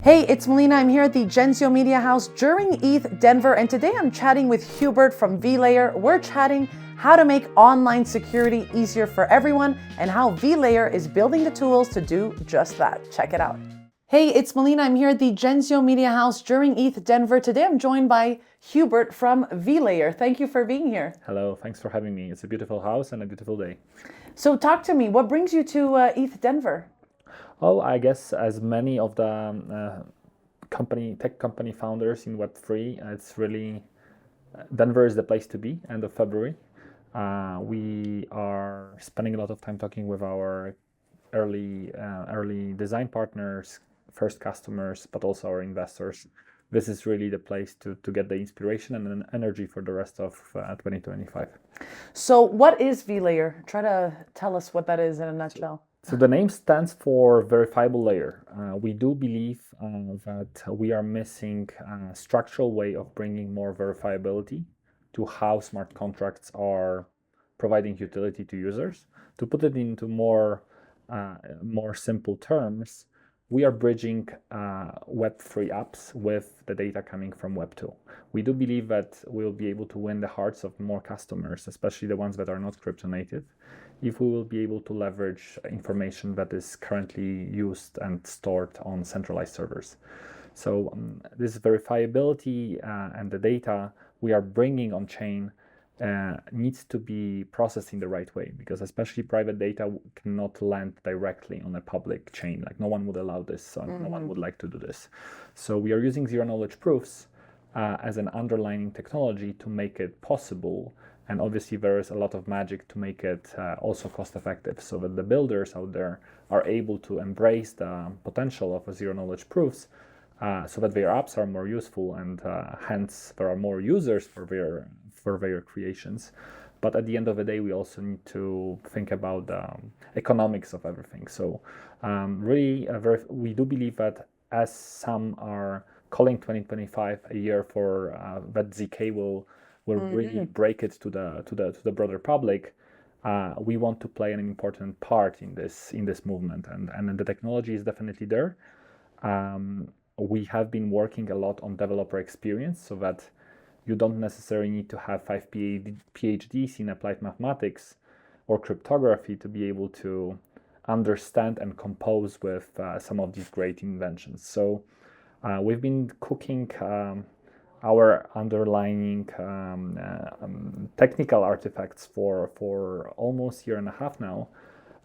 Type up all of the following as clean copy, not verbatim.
Hey, it's Melina. I'm here at the Gensio Media House during ETH Denver, and today I'm chatting with Hubert from vlayer. We're chatting how to make online security easier for everyone and how vlayer is building the tools to do just that. Check it out. Hey, it's Melina. I'm here at the Gensio Media House during ETH Denver. Today I'm joined by Hubert from vlayer. Thank you for being here. Hello, thanks for having me. It's a beautiful house and a beautiful day. So talk to me. What brings you to ETH Denver? Oh, I guess as many of the tech company founders in Web3, it's really Denver is the place to be. End of February, we are spending a lot of time talking with our early design partners, first customers, but also our investors. This is really the place to get the inspiration and energy for the rest of 2025. So what is vlayer? Try to tell us what that is in a nutshell. So the name stands for verifiable layer. We do believe that we are missing a structural way of bringing more verifiability to how smart contracts are providing utility to users. To put it into more simple terms, we are bridging Web3 apps with the data coming from Web2. We do believe that we'll be able to win the hearts of more customers, especially the ones that are not crypto native, if we will be able to leverage information that is currently used and stored on centralized servers. So this verifiability and the data we are bringing on chain needs to be processed in the right way, because especially private data cannot land directly on a public chain. Like no one would allow this, so no one would like to do this. So we are using zero knowledge proofs as an underlying technology to make it possible. And obviously there is a lot of magic to make it also cost effective, so that the builders out there are able to embrace the potential of zero knowledge proofs, so that their apps are more useful and hence there are more users for their creations. But at the end of the day, we also need to think about the economics of everything. So we do believe that as some are calling 2025 a year for that ZK will really break it to the broader public, we want to play an important part in this movement, and the technology is definitely there. We have been working a lot on developer experience, so that you don't necessarily need to have 5 PhDs in applied mathematics or cryptography to be able to understand and compose with some of these great inventions. So we've been cooking our underlying technical artifacts for almost a year and a half now,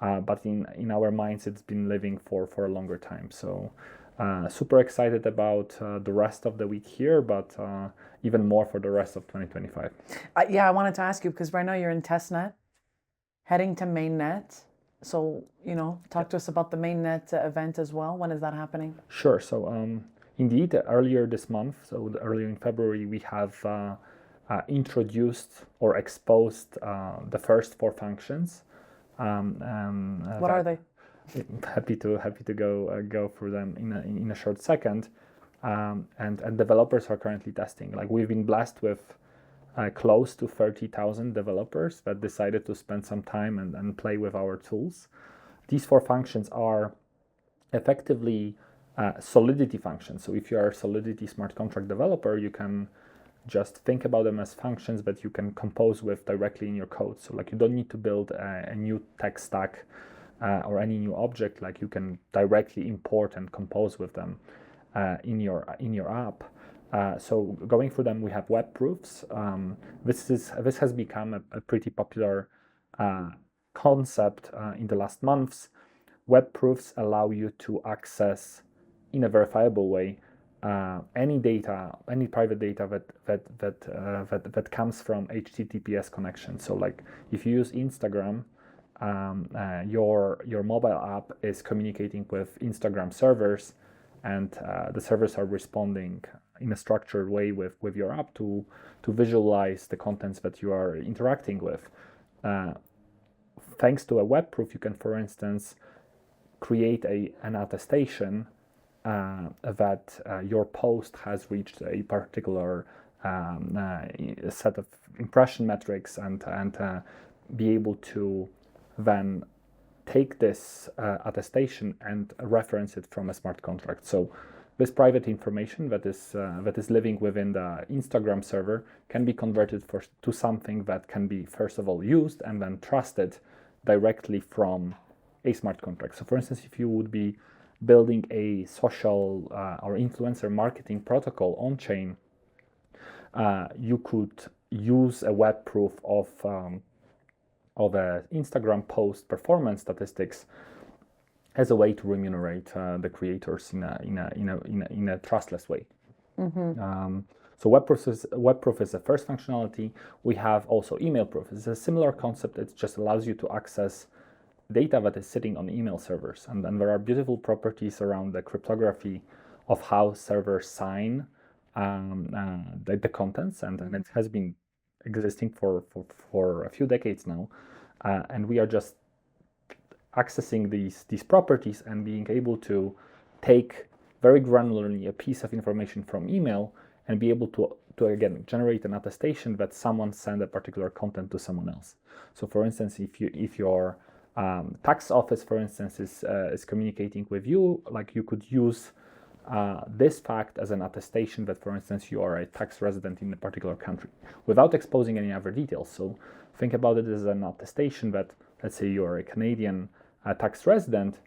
but in our minds it's been living for a longer time. So super excited about the rest of the week here, but even more for the rest of 2025. Yeah, I wanted to ask you, because right now you're in testnet, heading to mainnet. So, talk to us about the mainnet event as well. When is that happening? Sure. So indeed, earlier this month, so earlier in February, we have introduced or exposed the first 4 functions. What are they? Happy to go through them in a short second. And developers are currently testing. Like we've been blessed with close to 30,000 developers that decided to spend some time and play with our tools. These 4 functions are effectively Solidity functions. So if you are a Solidity smart contract developer, you can just think about them as functions that you can compose with directly in your code. So like you don't need to build a new tech stack or any new object. Like you can directly import and compose with them in your app. So going through them, we have web proofs. This has become a pretty popular concept in the last months. Web proofs allow you to access in a verifiable way any data, any private data that comes from HTTPS connection. So like if you use Instagram, your mobile app is communicating with Instagram servers, and the servers are responding in a structured way with your app to visualize the contents that you are interacting with. Thanks to a web proof, you can, for instance, create an attestation that your post has reached a particular set of impression metrics, and be able to then take this attestation and reference it from a smart contract. So this private information that is living within the Instagram server can be converted to something that can be, first of all, used and then trusted directly from a smart contract. So for instance, if you would be building a social or influencer marketing protocol on chain, you could use a web proof of a Instagram post performance statistics as a way to remunerate the creators in a trustless way. So web proof is the first functionality. We have also email proof. It's a similar concept. It just allows you to access data that is sitting on email servers, and then there are beautiful properties around the cryptography of how servers sign the contents, and it has been existing for a few decades now, and we are just accessing these properties and being able to take very granularly a piece of information from email and be able to again generate an attestation that someone sent a particular content to someone else. So for instance, if your tax office, for instance, is communicating with you, like you could use this fact as an attestation that, for instance, you are a tax resident in a particular country without exposing any other details. So think about it as an attestation that, let's say, you are a Canadian tax resident,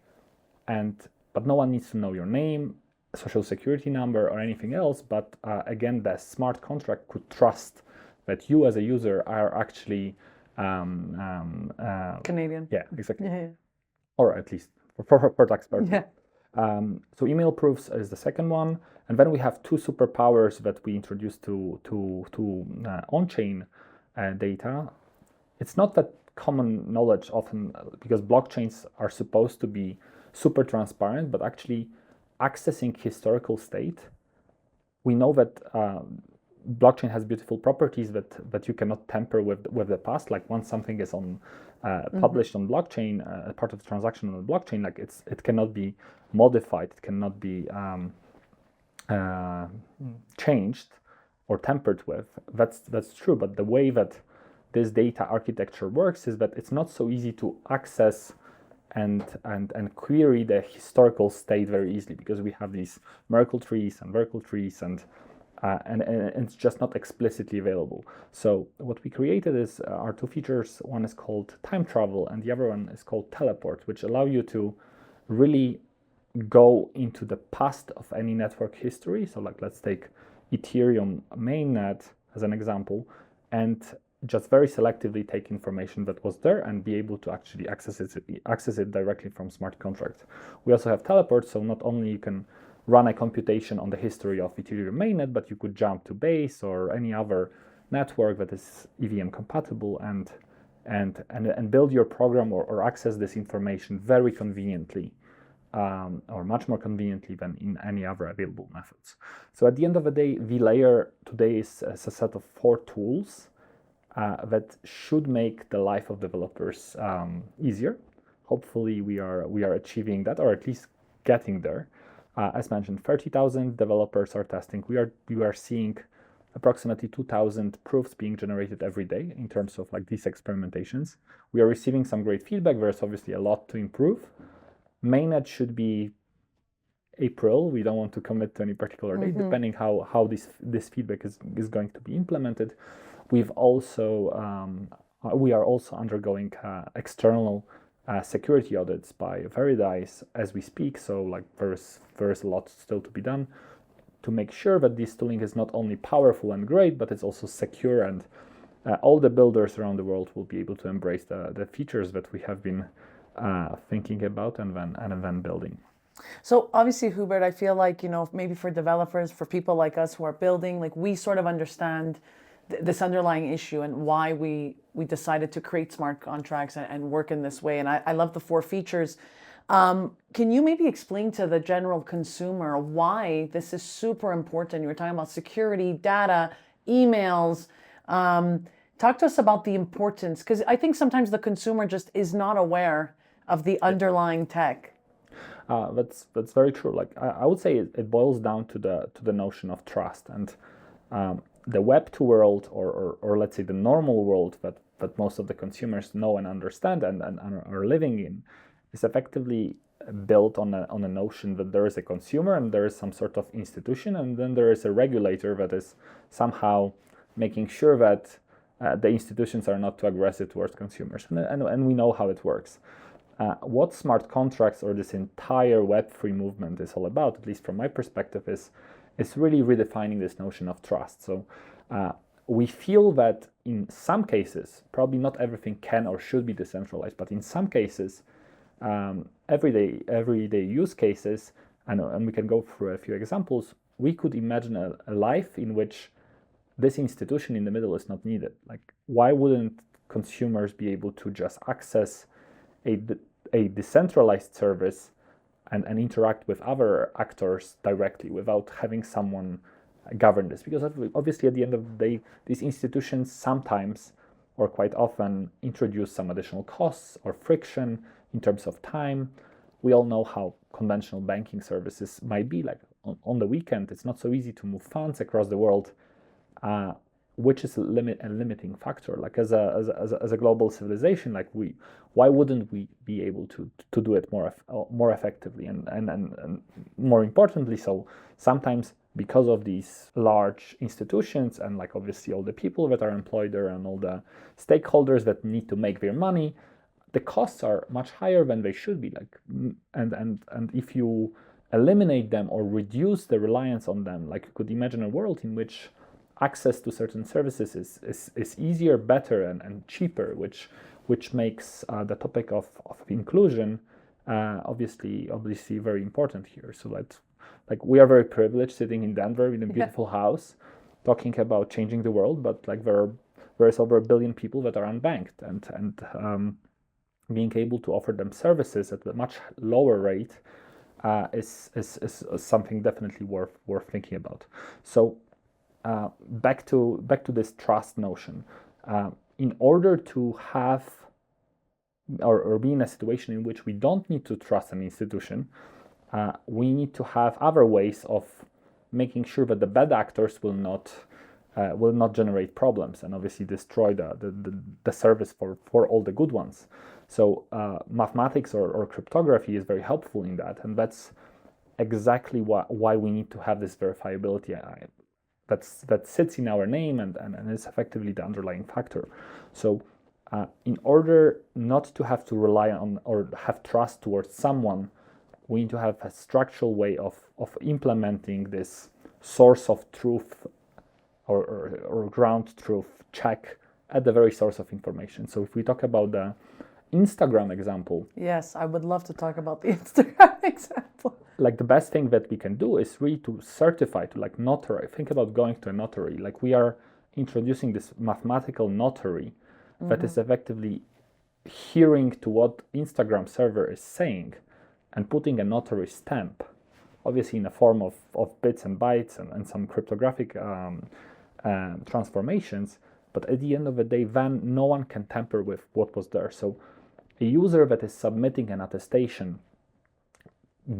but no one needs to know your name, social security number, or anything else. But again, the smart contract could trust that you as a user are actually Canadian. Yeah, exactly. Yeah. Or at least for tax purposes. Yeah. So email proofs is the second one, and then we have two superpowers that we introduced to on-chain data. It's not that common knowledge often, because blockchains are supposed to be super transparent, but actually accessing historical state, we know that blockchain has beautiful properties that you cannot tamper with the past. Like once something is on published on blockchain, part of the transaction on the blockchain, like it cannot be modified, it cannot be changed or tampered with. That's true, but the way that this data architecture works is that it's not so easy to access and query the historical state very easily, because we have these Merkle trees and Verkle trees, and it's just not explicitly available. So what we created is our two features. One is called time travel, and the other one is called teleport, which allow you to really go into the past of any network history. So like, let's take Ethereum mainnet as an example, and just very selectively take information that was there and be able to actually access it directly from smart contracts. We also have teleport, so not only you can run a computation on the history of Ethereum mainnet, but you could jump to Base or any other network that is EVM compatible and build your program or access this information very conveniently, or much more conveniently than in any other available methods. So at the end of the day, vlayer today is a set of 4 tools that should make the life of developers easier. Hopefully we are achieving that, or at least getting there. As mentioned, 30,000 developers are testing. We are seeing approximately 2,000 proofs being generated every day in terms of like these experimentations. We are receiving some great feedback. There's obviously a lot to improve. Mainnet should be April. We don't want to commit to any particular date, depending how this feedback is going to be implemented. We are also undergoing external security audits by Veridice as we speak. So like there's a lot still to be done to make sure that this tooling is not only powerful and great, but it's also secure, and all the builders around the world will be able to embrace the features that we have been thinking about and then building. So obviously, Hubert, I feel like, maybe for developers, for people like us who are building, like we sort of understand this underlying issue and why we decided to create smart contracts and work in this way. And I love the 4 features. Can you maybe explain to the general consumer why this is super important? You were talking about security, data, emails. Talk to us about the importance, because I think sometimes the consumer just is not aware of the underlying tech. That's very true. Like I would say it boils down to the notion of trust, and the Web 2 world, or let's say the normal world that most of the consumers know and understand and are living in, is effectively built on a notion that there is a consumer and there is some sort of institution, and then there is a regulator that is somehow making sure that the institutions are not too aggressive towards consumers. And we know how it works. What smart contracts or this entire Web3 movement is all about, at least from my perspective, is really redefining this notion of trust. So we feel that in some cases, probably not everything can or should be decentralized, but in some cases, everyday use cases, and we can go through a few examples, we could imagine a life in which this institution in the middle is not needed. Like, why wouldn't consumers be able to just access a decentralized service and interact with other actors directly without having someone govern this? Because obviously at the end of the day, these institutions sometimes or quite often introduce some additional costs or friction in terms of time. We all know how conventional banking services might be. Like on the weekend, it's not so easy to move funds across the world, which is a limiting factor. Like as a global civilization, like why wouldn't we be able to do it more effectively and more importantly? So sometimes because of these large institutions and like obviously all the people that are employed there and all the stakeholders that need to make their money, the costs are much higher than they should be. Like and if you eliminate them or reduce the reliance on them, like you could imagine a world in which access to certain services is easier, better, and cheaper, which makes the topic of inclusion obviously very important here. So that, like, we are very privileged sitting in Denver in a beautiful house talking about changing the world, but like there is over 1 billion people that are unbanked, and being able to offer them services at a much lower rate is something definitely worth thinking about. So back to this trust notion. In order to have or be in a situation in which we don't need to trust an institution, we need to have other ways of making sure that the bad actors will not generate problems and obviously destroy the service for all the good ones. So mathematics or cryptography is very helpful in that, and that's exactly why we need to have this verifiability that sits in our name and is effectively the underlying factor. So in order not to have to rely on or have trust towards someone, we need to have a structural way of implementing this source of truth or ground truth check at the very source of information. So if we talk about the Instagram example. Yes, I would love to talk about the Instagram example. Like the best thing that we can do is really to certify, to like notary. Think about going to a notary. Like we are introducing this mathematical notary that is effectively hearing to what Instagram server is saying and putting a notary stamp, obviously in a form of bits and bytes and some cryptographic transformations. But at the end of the day, then no one can tamper with what was there. So a user that is submitting an attestation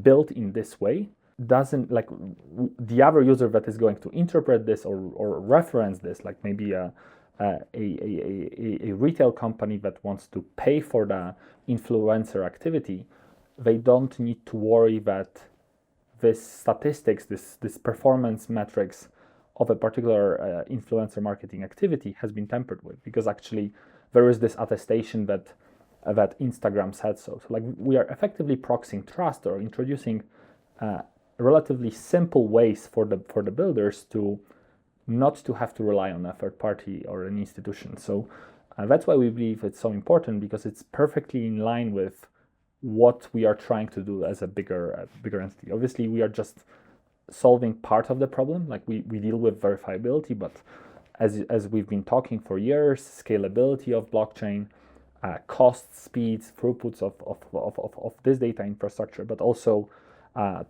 built in this way doesn't, like the other user that is going to interpret this or reference this, like maybe a retail company that wants to pay for the influencer activity, they don't need to worry that this statistics, this performance metrics of a particular influencer marketing activity has been tampered with, because actually there is this attestation that Instagram said so. So like we are effectively proxying trust or introducing relatively simple ways for the builders to not to have to rely on a third party or an institution. So that's why we believe it's so important, because it's perfectly in line with what we are trying to do as a bigger entity. Obviously, we are just solving part of the problem. Like we deal with verifiability, but as we've been talking for years, scalability of blockchain, costs, speeds, throughputs of this data infrastructure, but also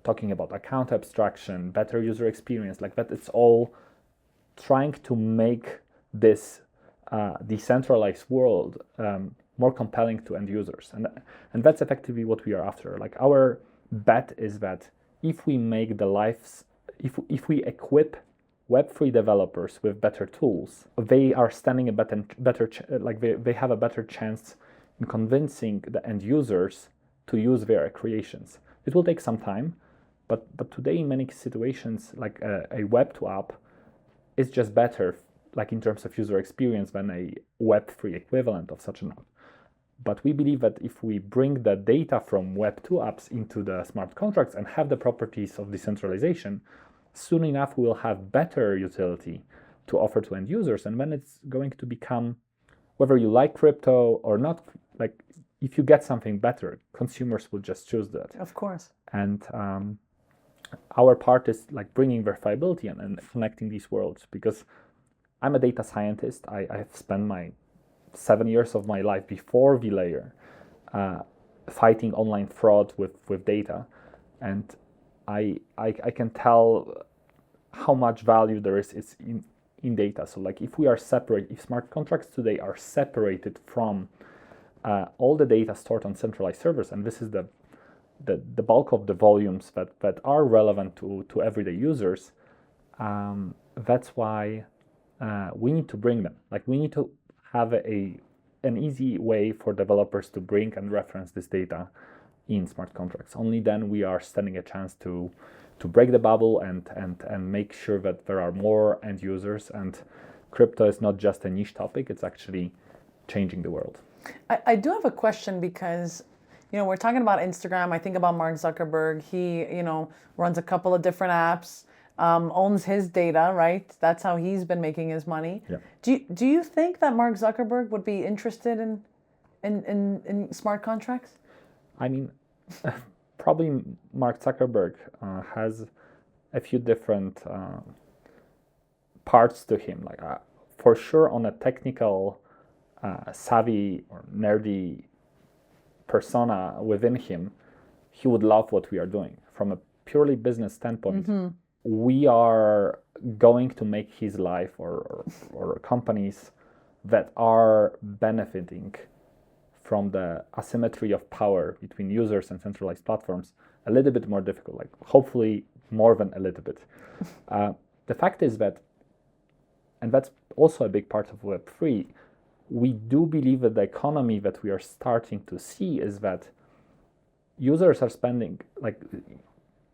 talking about account abstraction, better user experience, like that. It's all trying to make this decentralized world more compelling to end users, and that's effectively what we are after. Like our bet is that if we make the lives, if we equip Web3 developers with better tools, they are standing a better they have a better chance in convincing the end users to use their creations. It will take some time, but today in many situations, like a web to app is just better, like in terms of user experience, than a web3 equivalent of such an app. But we believe that if we bring the data from Web2 apps into the smart contracts and have the properties of decentralization, soon enough we will have better utility to offer to end users. And then it's going to become, whether you like crypto or not, like if you get something better, consumers will just choose that. Of course. And our part is like bringing verifiability and connecting these worlds, because I'm a data scientist. I've spent my 7 years of my life before vlayer fighting online fraud with data, and I can tell how much value there is in data. So like if we are separate, if smart contracts today are separated from all the data stored on centralized servers, and this is the bulk of the volumes that are relevant to everyday users, that's why we need to bring them. Like we need to have an easy way for developers to bring and reference this data in smart contracts. Only then we are standing a chance to break the bubble and make sure that there are more end users, and crypto is not just a niche topic, it's actually changing the world. I do have a question, because we're talking about Instagram. I think about Mark Zuckerberg. He runs a couple of different apps, owns his data, right? That's how he's been making his money. Yeah. Do you think that Mark Zuckerberg would be interested in smart contracts? I mean, probably Mark Zuckerberg has a few different parts to him. Like for sure, on a technical, savvy or nerdy persona within him, he would love what we are doing. From a purely business standpoint, we are going to make his life or companies that are benefiting from the asymmetry of power between users and centralized platforms a little bit more difficult, like hopefully more than a little bit. The fact is that, and that's also a big part of Web3, we do believe that the economy that we are starting to see is that users are spending, like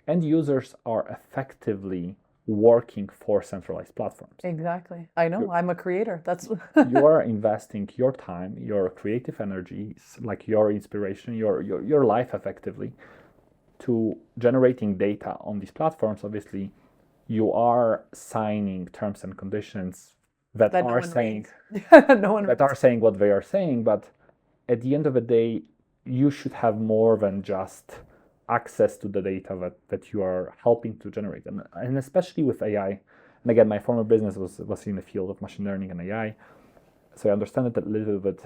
end users are effectively working for centralized platforms. Exactly. I know. I'm a creator. That's you are investing your time, your creative energies, like your inspiration, your life effectively to generating data on these platforms. Obviously, you are signing terms and conditions that are saying are saying what they are saying, but at the end of the day, you should have more than just access to the data that you are helping to generate, and especially with AI. And again, my former business was in the field of machine learning and AI, so I understand it a little bit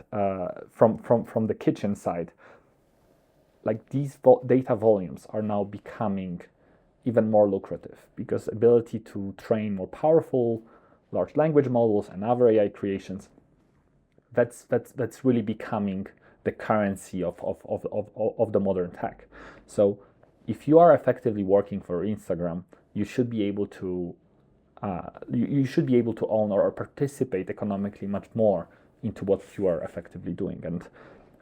from the kitchen side. Like these data volumes are now becoming even more lucrative, because ability to train more powerful large language models and other AI creations, that's really becoming the currency of the modern tech. So if you are effectively working for Instagram, you should be able to own or participate economically much more into what you are effectively doing. And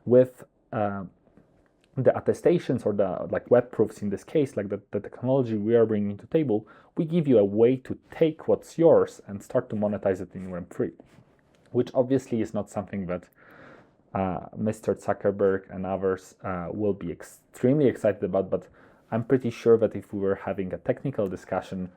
with the attestations or the like web proofs in this case, like the technology we are bringing to table, we give you a way to take what's yours and start to monetize it in Web3, which obviously is not something that Mr. Zuckerberg and others will be extremely excited about, but I'm pretty sure that if we were having a technical discussion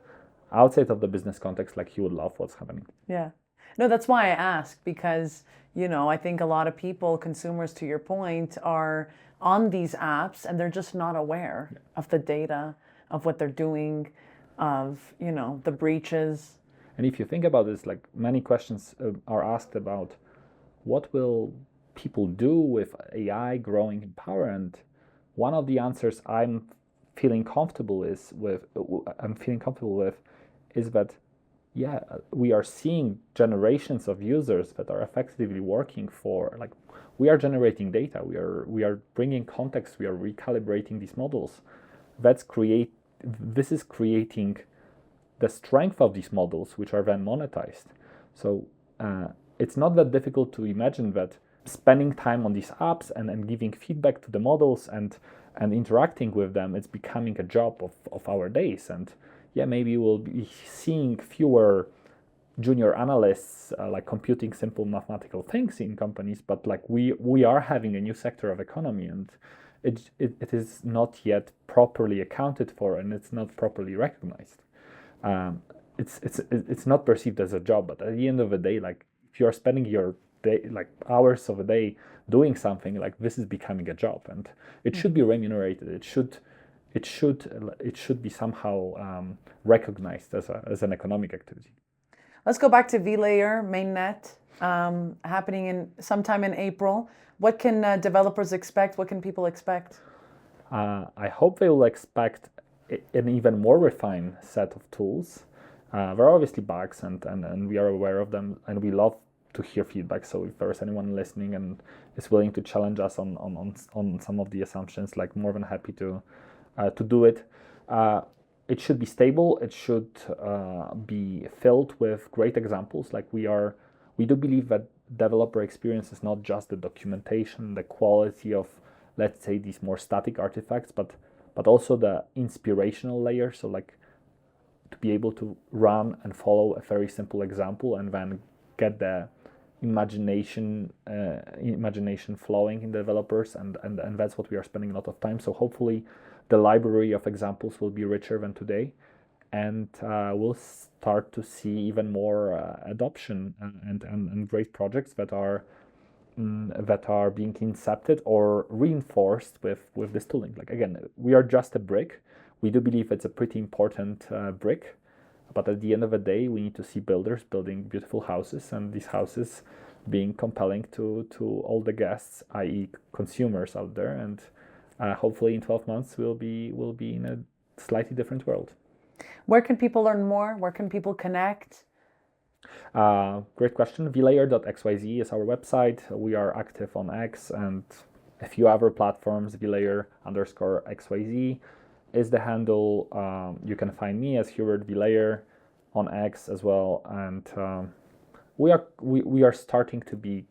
outside of the business context, like he would love what's happening. Yeah. No, that's why I ask, because, I think a lot of people, consumers, to your point, are on these apps and they're just not aware of the data, of what they're doing, of, the breaches. And if you think about this, like many questions are asked about what will people do with AI growing in power, and one of the answers I'm feeling comfortable with is that we are seeing generations of users that are effectively working for, like, we are generating data, we are bringing context, we are recalibrating these models. This is creating the strength of these models, which are then monetized. So it's not that difficult to imagine that spending time on these apps and giving feedback to the models and and interacting with them, it's becoming a job of our days. And yeah, maybe we'll be seeing fewer junior analysts like computing simple mathematical things in companies, but like we are having a new sector of economy, and it is not yet properly accounted for, and it's not properly recognized. It's not perceived as a job, but at the end of the day, like if you're spending your day, like hours of a day doing something, like this is becoming a job, and it should be remunerated. It should be somehow recognized as an economic activity. Let's go back to vlayer mainnet, happening in sometime in April. What can developers expect? What can people expect? I hope they will expect an even more refined set of tools. There are obviously bugs, and we are aware of them, and we love to hear feedback. So if there's anyone listening and is willing to challenge us on some of the assumptions, like more than happy to do it. It should be stable. It should be filled with great examples. Like we do believe that developer experience is not just the documentation, the quality of, let's say, these more static artifacts, but also the inspirational layer. So like to be able to run and follow a very simple example and then get the imagination flowing in the developers, and that's what we are spending a lot of time. So hopefully the library of examples will be richer than today, and we'll start to see even more adoption and great projects that are being incepted or reinforced with this tooling. Like again, we are just a brick. We do believe it's a pretty important brick, but at the end of the day, we need to see builders building beautiful houses, and these houses being compelling to all the guests, i.e. consumers out there. And hopefully in 12 months we'll be in a slightly different world. Where can people learn more? Where can people connect? Great question. vlayer.xyz is our website. We are active on X and a few other platforms. vlayer_xyz is the handle. You can find me as Hubert Vlayer on X as well, and we are starting to be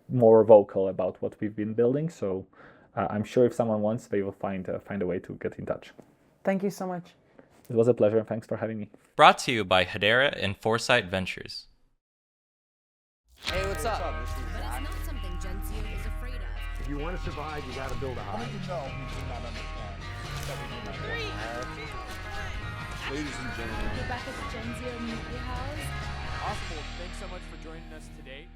more vocal about what we've been building. So I'm sure if someone wants, they will find a way to get in touch. Thank you so much. It was a pleasure, and thanks for having me. Brought to you by Hedera and Foresight Ventures. Hey, what's up? But it's not something Genzio is afraid of. If you want to survive, you got to build a hive. You know we do not understand. Ladies and gentlemen. We're back at the Genzio Media House. Awesome. Well, thanks so much for joining us today.